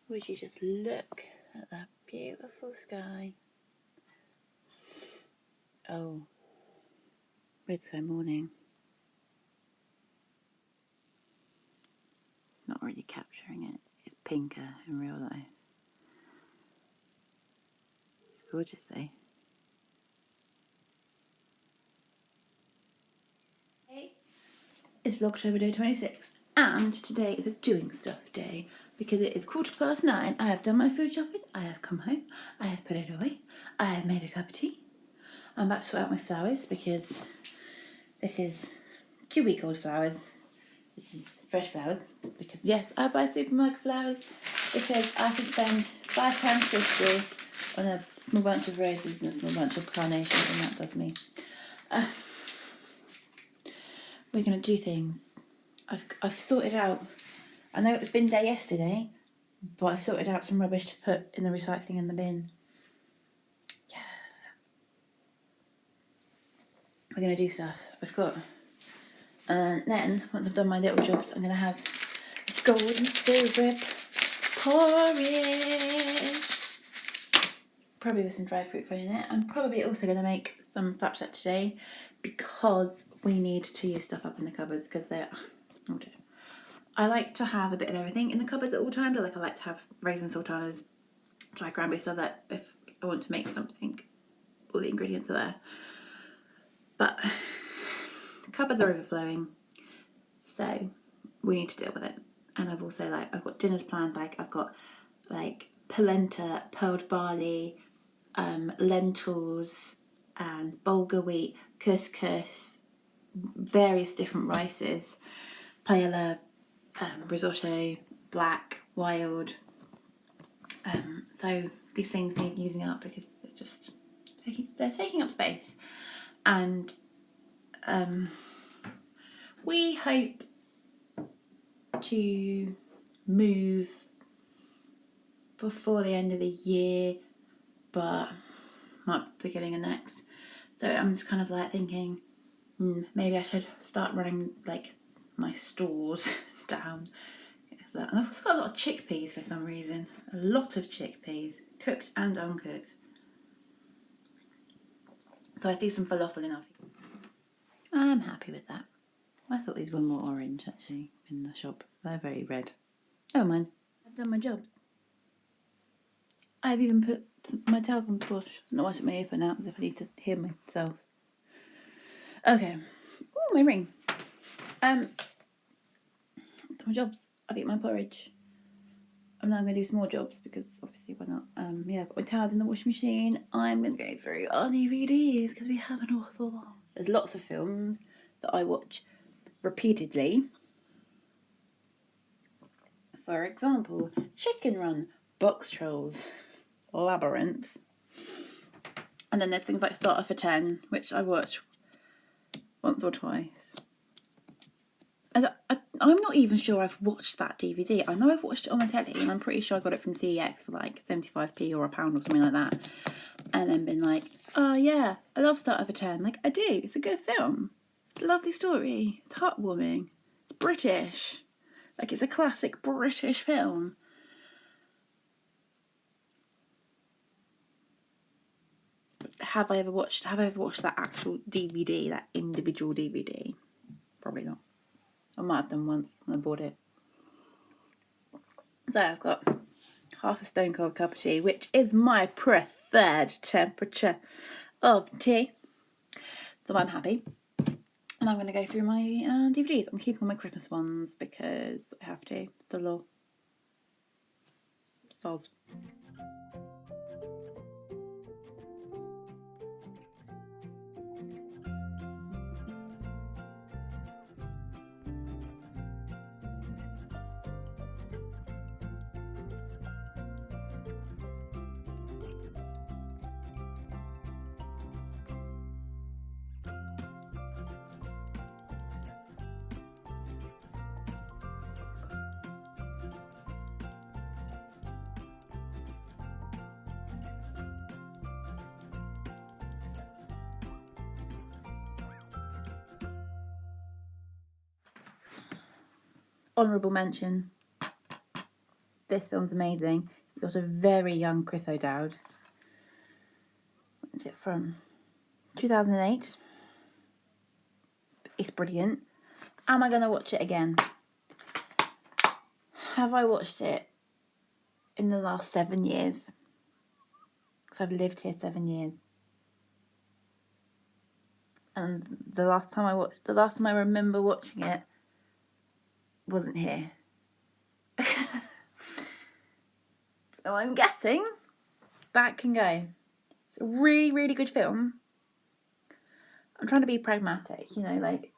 Would you just look at that beautiful sky? Oh, red sky morning. Not really capturing it. It's pinker in real life. It's gorgeous though. It's Vlogtober day 26, and today is a doing stuff day because it is 9:15. I have done my food shopping, I have come home, I have put it away, I have made a cup of tea. I'm about to sort out my flowers because this is 2-week-old flowers. This is fresh flowers because yes, I buy supermarket flowers because I can spend £5.50 on a small bunch of roses and a small bunch of carnations, and that does me. We're going to do things. I've sorted out, I know it was bin day yesterday, but I've sorted out some rubbish to put in the recycling in the bin. Yeah. We're going to do stuff. I've got, then, once I've done my little jobs, I'm going to have golden syrup porridge. Probably with some dry fruit thrown in it. I'm probably also going to make some flapjack today because we need to use stuff up in the cupboards because they're... Oh dear. I like to have a bit of everything in the cupboards at all times. I like to have raisins, sultanas, dry cranberry, so that if I want to make something, all the ingredients are there. But the cupboards are overflowing, so we need to deal with it. And I've also I've got dinners planned. I've got polenta, pearled barley, lentils, and bulgur wheat, couscous, various different rices, paella, risotto, black, wild. So these things need using up because they're taking up space, and we hope to move before the end of the year, but might be beginning of next. So I'm just kind of thinking, maybe I should start running my stores down. And I've also got a lot of chickpeas for some reason. A lot of chickpeas, cooked and uncooked. So I see some falafel in our feed. I'm happy with that. I thought these were more orange actually in the shop. They're very red. Oh mind, I've done my jobs. I've even put my towels on the wash. I'm not washing my earphone out as if I need to hear myself. Okay. Oh, my ring. Done my jobs. I've eaten my porridge. I'm now going to do some more jobs because obviously why not? Yeah, I've got my towels in the washing machine. I'm going to go through our DVDs because we have an awful lot. There's lots of films that I watch repeatedly. For example, Chicken Run, Box Trolls, Labyrinth. And then there's things like Starter for 10, which I watch once or twice. I'm not even sure I've watched that DVD. I know I've watched it on the telly, and I'm pretty sure I got it from CEX for 75p or £1 or something like that. And then been oh yeah, I love Starter for 10. I do. It's a good film. It's a lovely story. It's heartwarming. It's British. It's a classic British film. Have I ever watched that actual DVD, that individual DVD? Probably not. I might have done once when I bought it. So I've got half a stone cold cup of tea, which is my preferred temperature of tea. So I'm happy. And I'm going to go through my DVDs. I'm keeping all my Christmas ones because I have to. It's the law. Soz. Honourable mention. This film's amazing. You've got a very young Chris O'Dowd. When's it from? 2008. It's brilliant. Am I going to watch it again? Have I watched it in the last 7 years? Because I've lived here 7 years. And the last time I remember watching it wasn't here. So I'm guessing that can go. It's a really, really good film. I'm trying to be pragmatic, you know, like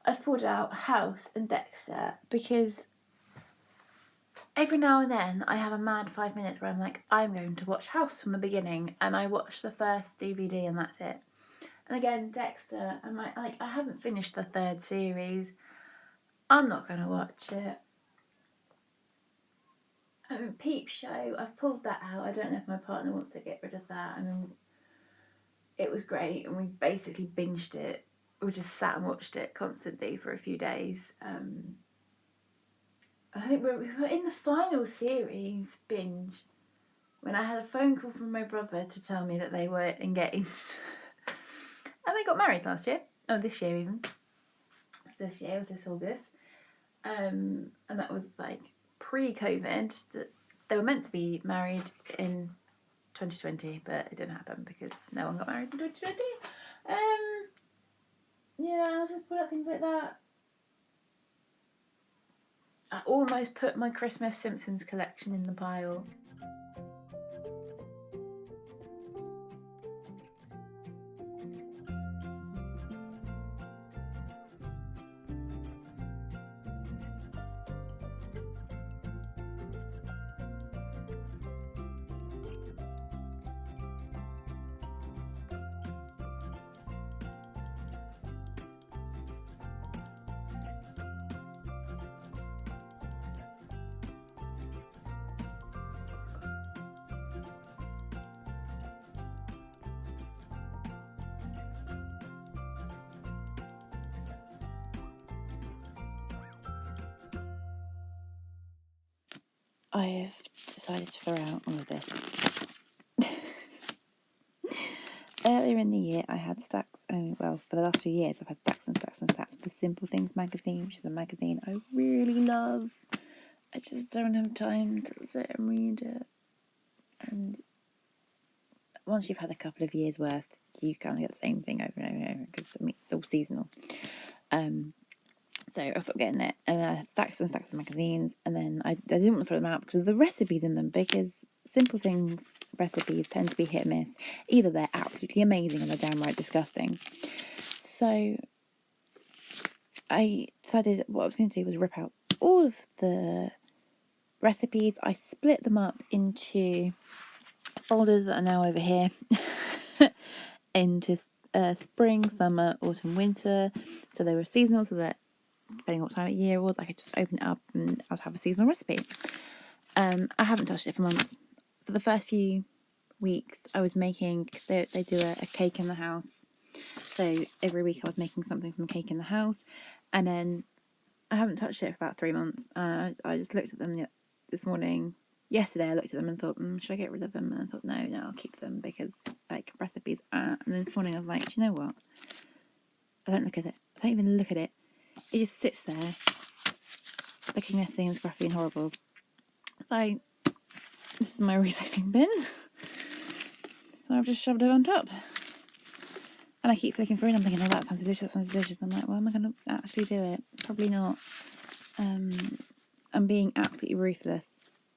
I've pulled out House and Dexter because every now and then I have a mad 5 minutes where I'm like, I'm going to watch House from the beginning, and I watch the first DVD and that's it. And again, Dexter, I'm like I haven't finished the 3rd series. I'm not going to watch it. Peep Show, I've pulled that out. I don't know if my partner wants to get rid of that. I mean, it was great, and we basically binged it. We just sat and watched it constantly for a few days. I think we were in the final series binge when I had a phone call from my brother to tell me that they were engaged. And they got married last year. Oh, this year even. This year, it was this August. And that was like pre-COVID. They were meant to be married in 2020, but it didn't happen because no one got married in 2020. Yeah, I'll just put up things like that. I almost put my Christmas Simpsons collection in the pile. I've decided to throw out all of this. Earlier in the year, I had stacks, for the last few years, I've had stacks and stacks and stacks of the Simple Things magazine, which is a magazine I really love. I just don't have time to sit and read it. And once you've had a couple of years' worth, you kind of get the same thing over and over and over because it's all seasonal. So I stopped getting it, and I had stacks and stacks of magazines, and then I didn't want to throw them out because of the recipes in them, because Simple Things recipes tend to be hit and miss. Either they're absolutely amazing or they're downright disgusting. So I decided what I was going to do was rip out all of the recipes. I split them up into folders that are now over here into spring, summer, autumn, winter. So they were seasonal, so that depending on what time of year it was, I could just open it up and I'd have a seasonal recipe. I haven't touched it for months. For the first few weeks, I was making, they do a cake in the house. So every week I was making something from Cake in the House. And then I haven't touched it for about 3 months. I just looked at them this morning. Yesterday I looked at them and thought, should I get rid of them? And I thought, no, I'll keep them because like recipes are. And then this morning I was like, do you know what? I don't look at it. I don't even look at it. It just sits there, looking messy and scruffy and horrible. So, this is my recycling bin. So I've just shoved it on top. And I keep flicking through and I'm thinking, oh, that sounds delicious, And I'm like, well, am I going to actually do it? Probably not. I'm being absolutely ruthless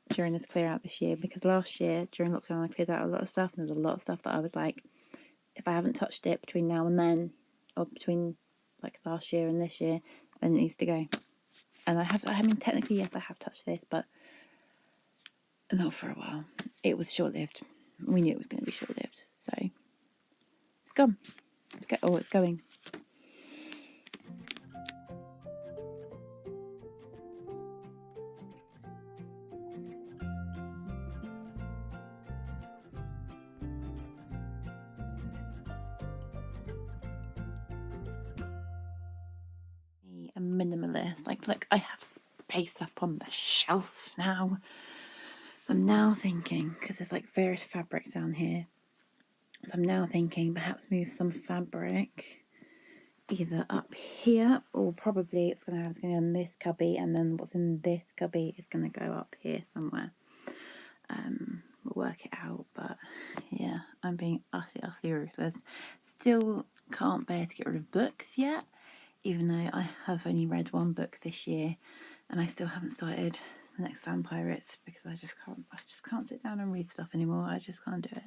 during this clear out this year, because last year, during lockdown, I cleared out a lot of stuff, and there's a lot of stuff that I was like, if I haven't touched it between now and then, or between like last year and this year, then it needs to go. And I mean, technically, yes, I have touched this, but not for a while. It was short-lived. We knew it was going to be short-lived, so it's gone. It's going. A minimalist. Like, look, I have space. I've on the shelf now. I'm now thinking, because there's like various fabrics down here, so I'm now thinking perhaps move some fabric either up here, or probably it's going to go in this cubby, and then what's in this cubby is going to go up here somewhere. We'll work it out, but yeah, I'm being utterly ruthless. Still can't bear to get rid of books yet, even though I have only read one book this year, and I still haven't started the next Vampirates because I just can't sit down and read stuff anymore. I just can't do it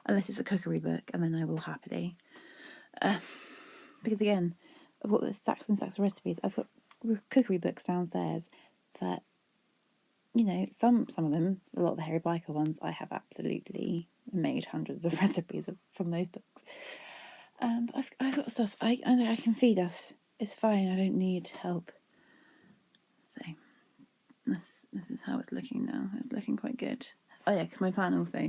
unless it's a cookery book, and then I will happily. Because again, I've got stacks and stacks of recipes. I've got cookery books downstairs that, you know, some of them, a lot of the Harry Biker ones, I have absolutely made hundreds of recipes from those books. But I've got stuff. I can feed us. It's fine. I don't need help. So this is how it's looking now. It's looking quite good. Oh yeah, because my plan also,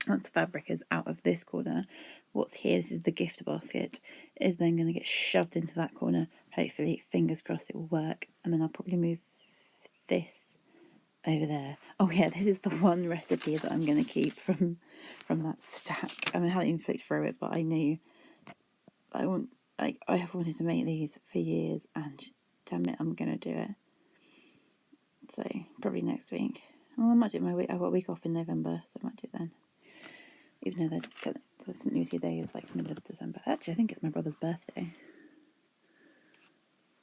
once the fabric is out of this corner, what's here, this is the gift basket, is then going to get shoved into that corner. Hopefully, fingers crossed, it will work. And then I'll probably move this over there. Oh yeah, this is the one recipe that I'm going to keep from that stack. I mean, I haven't even flicked through it, but I knew I have wanted to make these for years, and damn it, I'm going to do it. So probably next week. Well, I might do it my week. I've got a week off in November, so I might do it then. Even though the St. Lucia Day is like middle of December. Actually, I think it's my brother's birthday.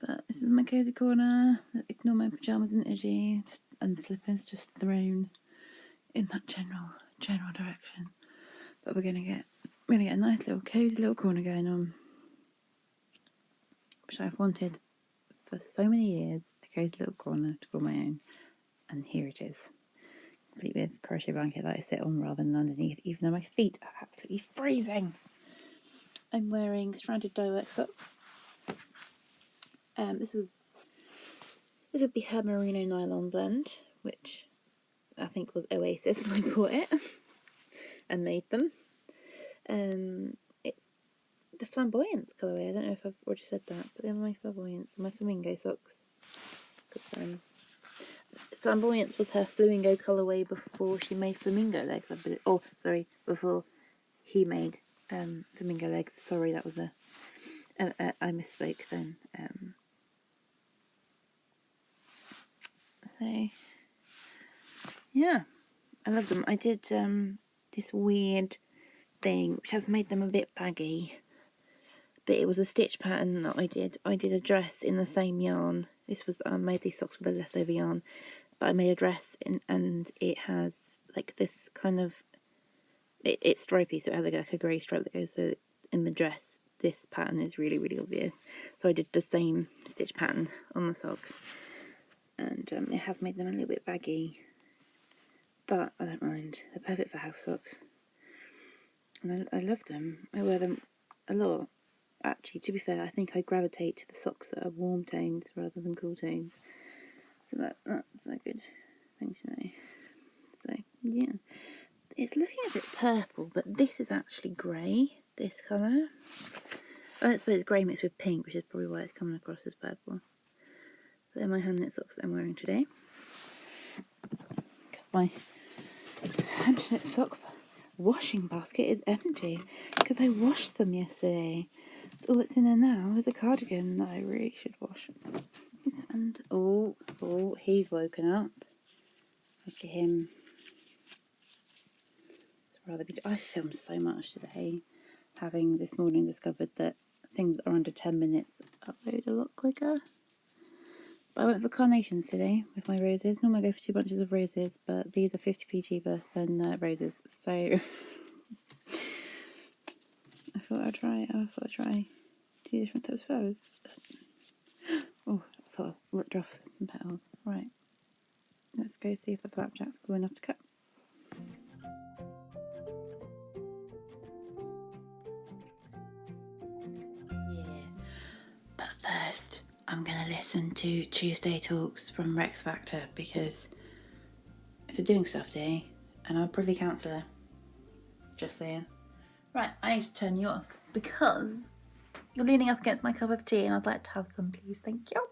But this is my cozy corner. Ignore my pyjamas and edgy and slippers, just thrown in that general direction. But we're gonna get a nice little cozy little corner going on, which I've wanted for so many years. A cozy little corner to call my own, and here it is, complete with crochet blanket that I sit on rather than underneath, even though my feet are absolutely freezing. I'm wearing stranded dyework socks. This would be her merino nylon blend, which I think was Oasis when I bought it and made them. It's the Flamboyance colourway. I don't know if I've already said that, but they're my Flamboyance, my Flamingo socks. Flamboyance was her Flamingo colourway before she made Flamingo legs. Before he made Flamingo legs. Sorry, that was I misspoke then. So yeah, I love them. I did this weird thing which has made them a bit baggy, but it was a stitch pattern that I did. I did a dress in the same yarn. This was I made these socks with a leftover yarn, but I made a dress and it has like this kind of it's stripy, so it has like a grey stripe that goes so in the dress. This pattern is really, really obvious, so I did the same stitch pattern on the sock, and it has made them a little bit baggy, but I don't mind. They're perfect for house socks, and I love them. I wear them a lot. Actually, to be fair, I think I gravitate to the socks that are warm tones rather than cool tones, so that's a good thing to know. So yeah, it's looking a bit purple, but this is actually grey, this colour. I suppose it's grey mixed with pink, which is probably why it's coming across as purple. They're my hand knit socks I'm wearing today, because my hand knit sock washing basket is empty because I washed them yesterday. So all that's in there now is a cardigan that I really should wash. And oh, he's woken up. Look at him. It's rather beautiful. I filmed so much today, having this morning discovered that things that are under 10 minutes upload a lot quicker. But I went for carnations today with my roses. Normally I go for 2 bunches of roses, but these are 50p cheaper than roses. So I thought I'd try 2 different types of flowers. Oh, I thought I ripped off some petals. Right, let's go see if the flapjack's cool enough to cut. Yeah, but first I'm going to listen to Tuesday Talks from Rex Factor because it's a doing stuff day and I'm a privy counsellor. Just saying. Right, I need to turn you off because you're leaning up against my cup of tea and I'd like to have some, please. Thank you.